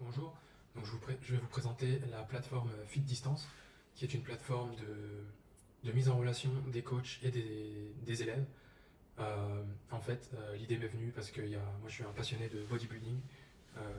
Bonjour, donc je vais vous présenter la plateforme Fit Distance, qui est une plateforme de mise en relation des coachs et des élèves. L'idée m'est venue parce que moi je suis un passionné de bodybuilding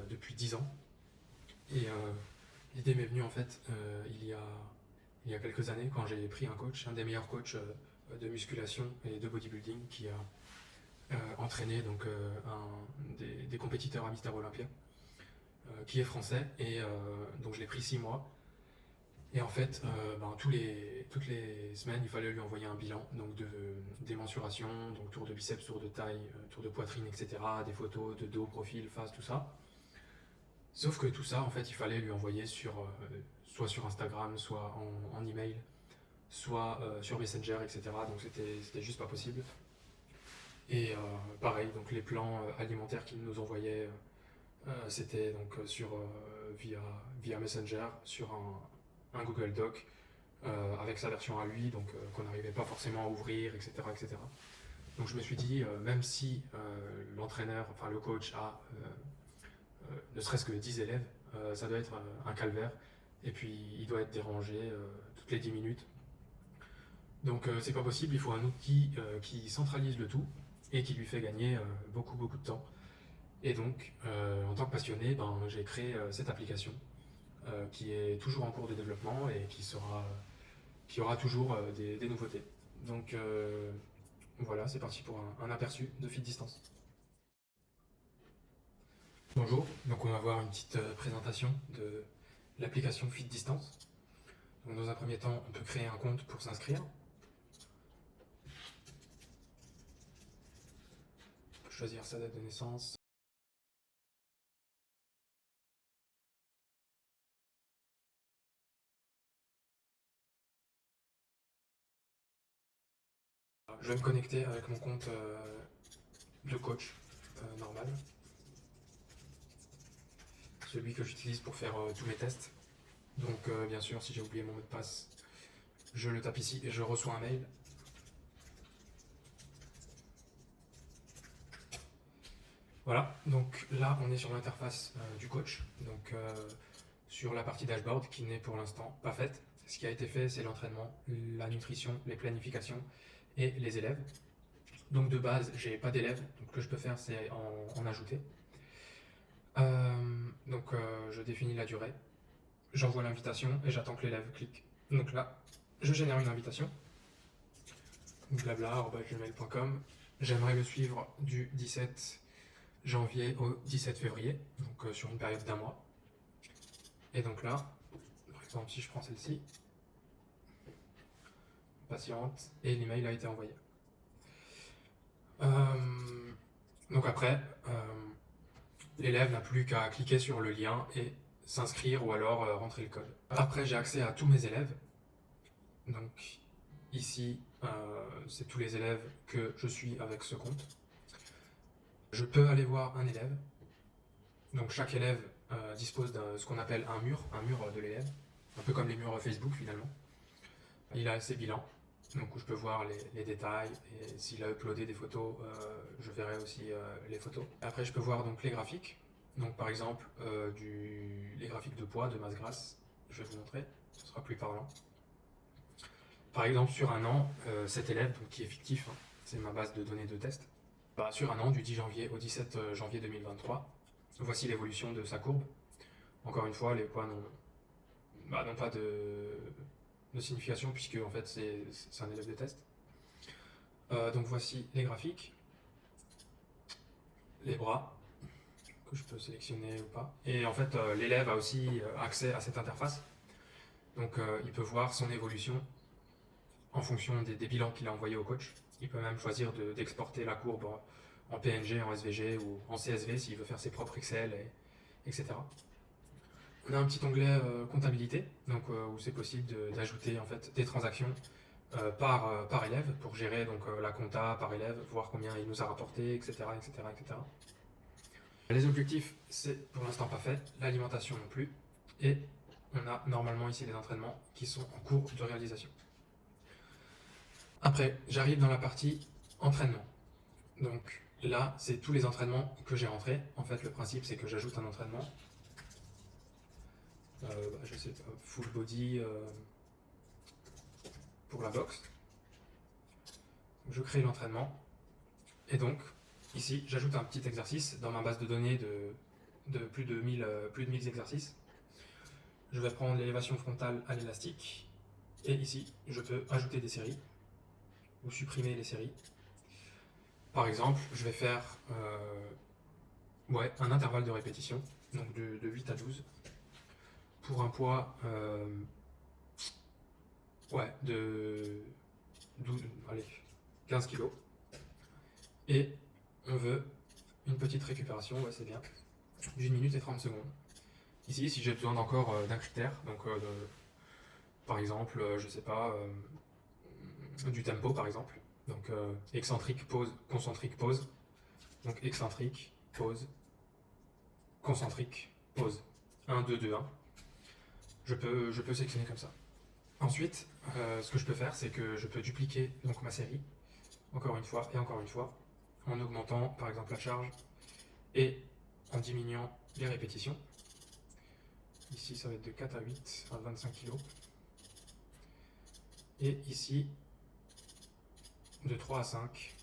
depuis 10 ans. Et l'idée m'est venue il y a quelques années quand j'ai pris un coach, un des meilleurs coachs de musculation et de bodybuilding qui a entraîné des compétiteurs à Mister Olympia. Qui est français, et donc je l'ai pris 6 mois. Et en fait, toutes les semaines, il fallait lui envoyer un bilan, donc des mensurations, donc tour de biceps, tour de taille, tour de poitrine, etc., des photos de dos, profil, face, tout ça. Sauf que tout ça, en fait, il fallait lui envoyer soit sur Instagram, soit en email, soit sur Messenger, etc. Donc c'était juste pas possible. Et pareil, donc les plans alimentaires qu'il nous envoyait, c'était donc via Messenger sur un Google Doc avec sa version à lui, donc qu'on n'arrivait pas forcément à ouvrir, etc., etc. Donc je me suis dit, même si l'entraîneur, enfin le coach a ne serait-ce que 10 élèves, ça doit être un calvaire, et puis il doit être dérangé toutes les 10 minutes. Donc c'est pas possible, il faut un outil qui centralise le tout et qui lui fait gagner beaucoup de temps. Et donc, en tant que passionné, j'ai créé cette application qui est toujours en cours de développement et qui aura toujours des nouveautés. Donc voilà, c'est parti pour un aperçu de Fit Distance. Bonjour, donc on va voir une petite présentation de l'application Fit Distance. Donc dans un premier temps, on peut créer un compte pour s'inscrire. On peut choisir sa date de naissance. Je vais me connecter avec mon compte de coach normal, celui que j'utilise pour faire tous mes tests. Donc bien sûr, si j'ai oublié mon mot de passe, je le tape ici et je reçois un mail. Voilà, donc là on est sur l'interface du coach, donc sur la partie dashboard qui n'est pour l'instant pas faite. Ce qui a été fait, c'est l'entraînement, la nutrition, les planifications et les élèves. Donc de base, j'ai pas d'élèves, donc ce que je peux faire, c'est en ajouter. Je définis la durée, j'envoie l'invitation et j'attends que l'élève clique. Donc là, je génère une invitation, blabla@gmail.com. J'aimerais le suivre du 17 janvier au 17 février, donc sur une période d'un mois. Et donc là, par exemple, si je prends celle-ci, patiente, et l'email a été envoyé. Donc après, l'élève n'a plus qu'à cliquer sur le lien et s'inscrire ou alors rentrer le code. Après, j'ai accès à tous mes élèves. Donc ici, c'est tous les élèves que je suis avec ce compte. Je peux aller voir un élève. Donc chaque élève dispose de ce qu'on appelle un mur de l'élève, un peu comme les murs Facebook finalement. Il a ses bilans, donc où je peux voir les détails, et s'il a uploadé des photos, je verrai aussi les photos. Après je peux voir donc les graphiques, donc par exemple les graphiques de poids, de masse grasse, je vais vous montrer, ce sera plus parlant. Par exemple sur un an, cet élève, donc, qui est fictif, hein, c'est ma base de données de test, sur un an du 10 janvier au 17 janvier 2023, voici l'évolution de sa courbe. Encore une fois, les poids n'ont pas de signification puisque en fait c'est un élève de test. Donc voici les graphiques, les bras que je peux sélectionner ou pas. Et en fait l'élève a aussi accès à cette interface. Donc il peut voir son évolution en fonction des bilans qu'il a envoyés au coach. Il peut même choisir d'exporter la courbe en PNG, en SVG ou en CSV s'il veut faire ses propres Excel, etc. On a un petit onglet comptabilité, donc où c'est possible d'ajouter en fait des transactions par élève pour gérer donc la compta par élève, voir combien il nous a rapporté, etc., etc., etc. Les objectifs, c'est pour l'instant pas fait, l'alimentation non plus, et on a normalement ici les entraînements qui sont en cours de réalisation. Après, j'arrive dans la partie entraînement. Donc là, c'est tous les entraînements que j'ai rentrés. En fait, le principe, c'est que j'ajoute un entraînement. je sais pas, full body pour la boxe. Je crée l'entraînement et donc ici j'ajoute un petit exercice dans ma base de données de plus de 1000 exercices. Je vais prendre l'élévation frontale à l'élastique et ici je peux ajouter des séries ou supprimer les séries. Par exemple, je vais faire un intervalle de répétition, donc de 8 à 12, pour un poids de 15 kg. Et on veut une petite récupération, c'est bien, d'1 minute et 30 secondes. Ici, si j'ai besoin encore d'un critère, donc par exemple, je sais pas, du tempo par exemple, donc excentrique, pause, concentrique, pause, donc excentrique, pause, concentrique, pause, 1, 2, 2, 1, je peux sélectionner comme ça. Ensuite, ce que je peux faire, c'est que je peux dupliquer donc ma série, encore une fois et encore une fois, en augmentant par exemple la charge et en diminuant les répétitions. Ici, ça va être de 4 à 8 à 25 kg. Et ici, de 3 à 5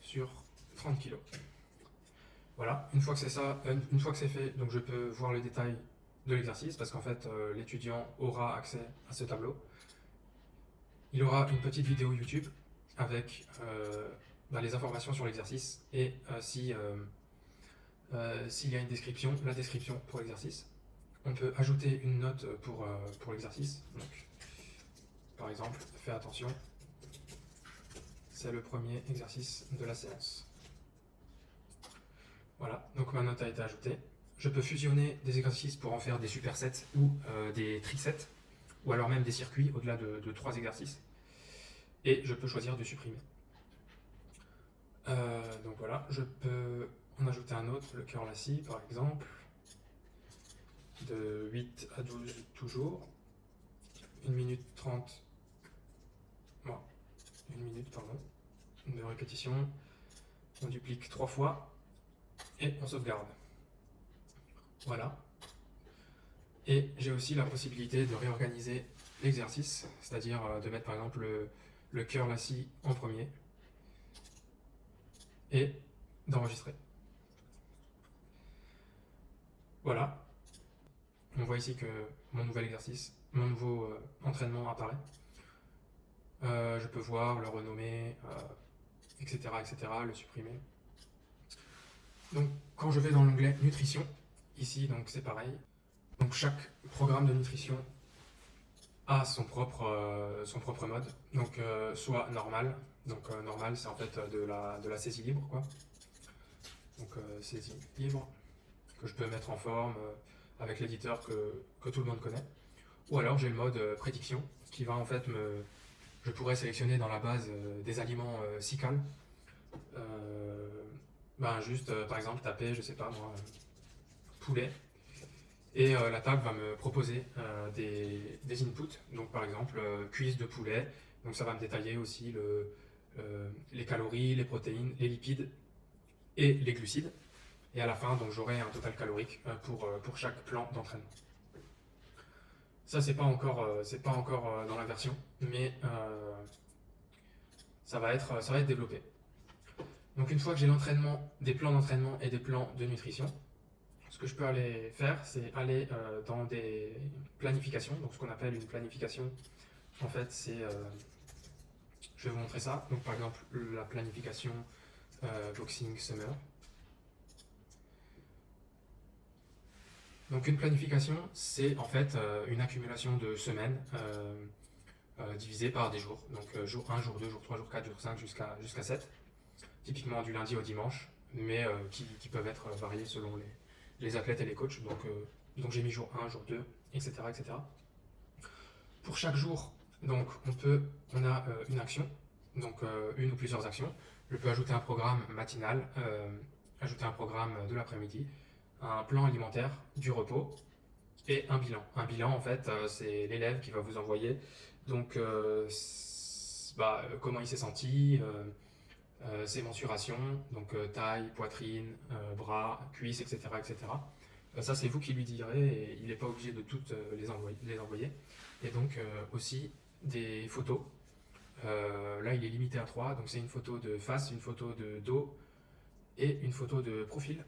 sur 30 kg. Voilà, une fois que c'est ça, une fois que c'est fait, donc je peux voir le détail de l'exercice parce qu'en fait, l'étudiant aura accès à ce tableau. Il aura une petite vidéo YouTube avec les informations sur l'exercice et s'il y a une description, la description pour l'exercice. On peut ajouter une note pour l'exercice. Donc, par exemple, fais attention, c'est le premier exercice de la séance. Voilà, donc ma note a été ajoutée. Je peux fusionner des exercices pour en faire des supersets ou des trisets, ou alors même des circuits au-delà de 3 exercices. Et je peux choisir de supprimer. Donc voilà, je peux en ajouter un autre, le curl assis par exemple, de 8 à 12 toujours, 1 minute 30, 1 minute pardon, de répétition, on duplique 3 fois et on sauvegarde. Voilà. Et j'ai aussi la possibilité de réorganiser l'exercice, c'est-à-dire de mettre par exemple le curl assis en premier et d'enregistrer. Voilà. On voit ici que mon nouvel exercice, mon nouveau entraînement apparaît. Je peux voir, le renommer, etc., le supprimer. Donc quand je vais dans l'onglet nutrition, ici donc c'est pareil. Donc chaque programme de nutrition a son propre mode. Donc soit normal. Donc normal c'est en fait de la saisie libre quoi. Donc saisie libre que je peux mettre en forme avec l'éditeur que tout le monde connaît. Ou alors j'ai le mode prédiction qui va en fait je pourrais sélectionner dans la base des aliments SICAL. Juste par exemple taper, je sais pas moi, poulet. Et la table va me proposer des inputs, donc par exemple cuisse de poulet, donc ça va me détailler aussi les calories, les protéines, les lipides et les glucides. Et à la fin, donc j'aurai un total calorique pour chaque plan d'entraînement. Ça, c'est pas encore dans la version, mais ça va être développé. Donc une fois que j'ai des plans d'entraînement et des plans de nutrition, ce que je peux aller faire, c'est aller dans des planifications. Donc ce qu'on appelle une planification, en fait, c'est... je vais vous montrer ça. Donc par exemple, la planification Boxing Summer. Donc une planification, c'est en fait une accumulation de semaines divisées par des jours. Donc jour 1, jour 2, jour 3, jour 4, jour 5 jusqu'à 7. Typiquement du lundi au dimanche, mais qui peuvent être variés selon les athlètes et les coachs. Donc j'ai mis jour 1, jour 2, etc. Pour chaque jour, donc on a une action, donc une ou plusieurs actions. Je peux ajouter un programme matinal, ajouter un programme de l'après-midi, un plan alimentaire, du repos et un bilan. Un bilan, en fait, c'est l'élève qui va vous envoyer donc comment il s'est senti, ses mensurations, donc taille, poitrine, bras, cuisses, etc. Ça, c'est vous qui lui direz et il n'est pas obligé de toutes les envoyer. Et donc aussi des photos. Là, il est limité à 3, donc c'est une photo de face, une photo de dos et une photo de profil.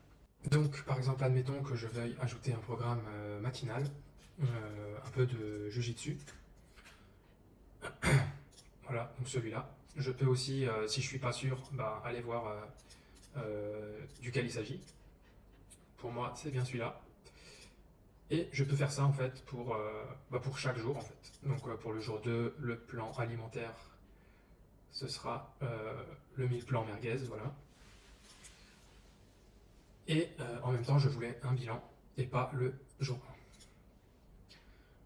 Donc, par exemple, admettons que je veuille ajouter un programme matinal, un peu de Jiu-Jitsu. Voilà, donc celui-là. Je peux aussi, si je suis pas sûr, aller voir duquel il s'agit. Pour moi, c'est bien celui-là. Et je peux faire ça en fait pour chaque jour en fait. Donc pour le jour 2, le plan alimentaire, ce sera le mille plan merguez, voilà. Et en même temps, je voulais un bilan et pas le jour 1.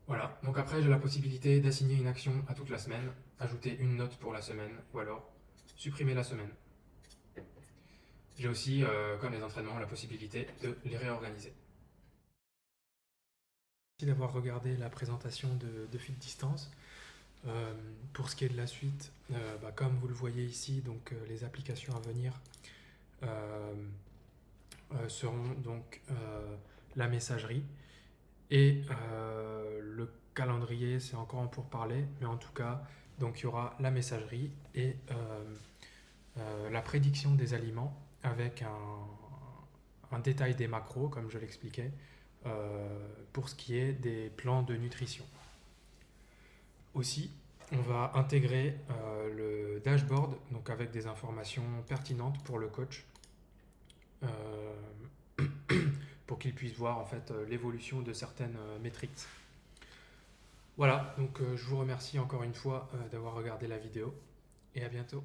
Voilà, donc après j'ai la possibilité d'assigner une action à toute la semaine, ajouter une note pour la semaine, ou alors supprimer la semaine. J'ai aussi, comme les entraînements, la possibilité de les réorganiser. Merci d'avoir regardé la présentation de Fit Distance. Pour ce qui est de la suite, comme vous le voyez ici, donc les applications à venir seront donc la messagerie et le calendrier, c'est encore en pourparlers, mais en tout cas, donc il y aura la messagerie et la prédiction des aliments avec un détail des macros, comme je l'expliquais, pour ce qui est des plans de nutrition. Aussi, on va intégrer le dashboard, donc avec des informations pertinentes pour le coach, pour qu'il puisse voir en fait l'évolution de certaines métriques. Voilà, donc je vous remercie encore une fois d'avoir regardé la vidéo et à bientôt.